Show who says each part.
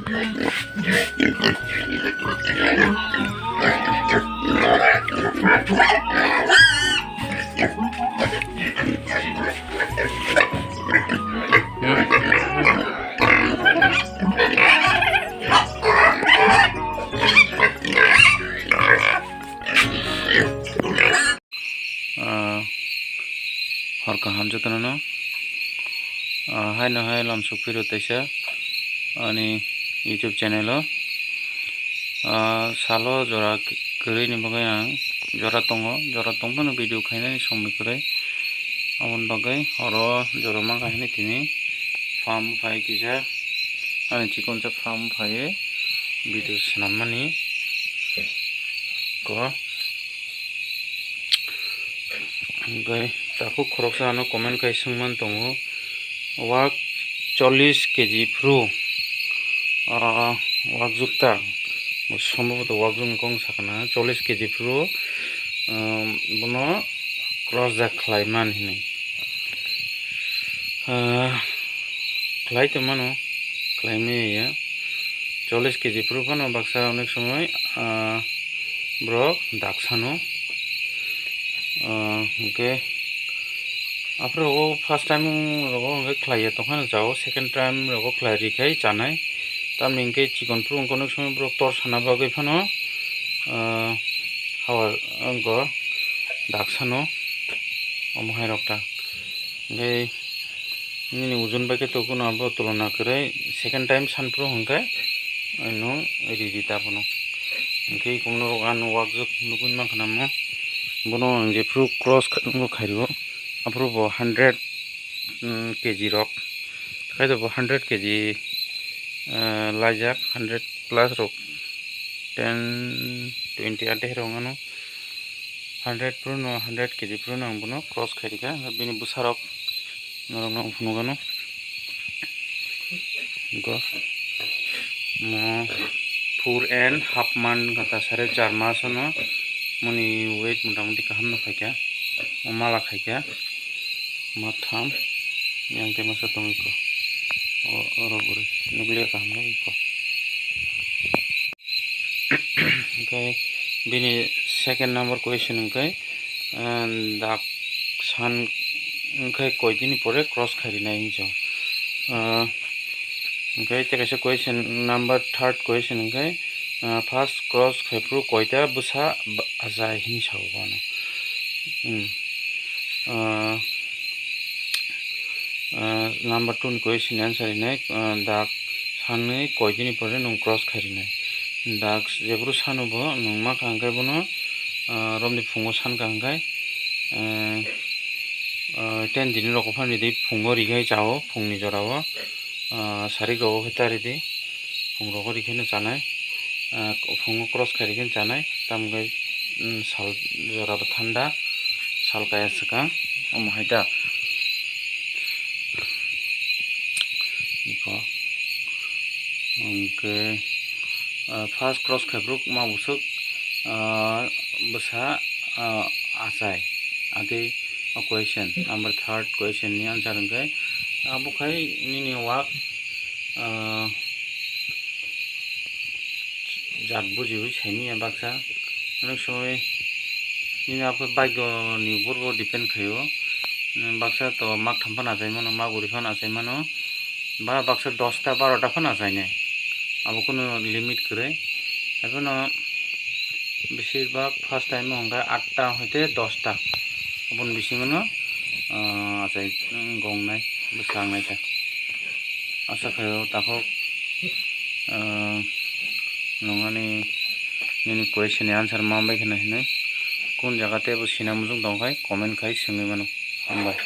Speaker 1: Horka hamjatana no hai no hai lam sukpiro taisa ani YouTube channel salo jora kiri ni bagai ang jora tongo video khaina somai kore amon bagai horo jora ma kahini tini farm phai kisa ani chikon cha farm phai video sanamani ko gai taku khoroksa ano comment kai sungman tongo wak 40 kg pro wak jukta সম্ভবত wak jung kong sakana 40 kg pro bono cross jak khlaiman hini khlai to mano khlaime ya 40 kg pro pano baksa onek somoy bro daksano okay after first time rogo khlaiya tokhan jao second time rogo khlairi khai chanai tamni ingke chikon pro kono somoy bro tor sana bagai phano hawar angko daksano omhai rokta ngai nini ujun bake to kono abo tulona kore second time san pro hongkai no ridi tapono ngke komno an wak nukun ma khanamo bono je pro cross ngo khairo apro bo 100 kg rok khai do 100 kg lajak 100 plus rok 10 20 ate rongano 100 pro no 100 kg pro no bono cross khairika bini busarok norongno phunugano go mo 4 and half month kata 4.5 mas no moni weight motamoti kaham no khaika mala khaika matham yang te masa tongiko orobore nuglia kaham no iko okay bini second number question okay dak san okay koidini pore cross khari nai jo okay te kaisa question number third question okay first cross khepru koita busa azai hini sawbano number 2 ni question answer nai dak sanai koidini pore nung cross khari nai dak jebru sanubo nung ma kangkai bono romni phungo san kangkai 10 din roko phani di phungo rigai chao phungni jorao sarik roko hetari di phung roko rikhene chanai phungo cross khariken chanai tamgai sal jora thanda sal kaya saka omhaita iko okay first cross khabruk ma busuk basa asai ade question number third question ni answer ngai abu khai nini wak jat buji saimi baksa onek somoy nini apu bagyo ni borgo depend khayo baksa to mak thampa na jai mano mak uri phana jai mano ba baksa 10 ta 12 ta phana jai ne abu kono limit kore ekhon বেশিরভাগ first time Hakka 8টা হইতে 10টা আপন বিসিংনো আচাই গংনাই বসাংনাইতা আশা খায়ো তাকো নংani নিনি question answer मामबाय खना हिनै কোন জায়গাতে বসিনা মুজুং দংখাই comment খাই সঙ্গে মানো হামবাই।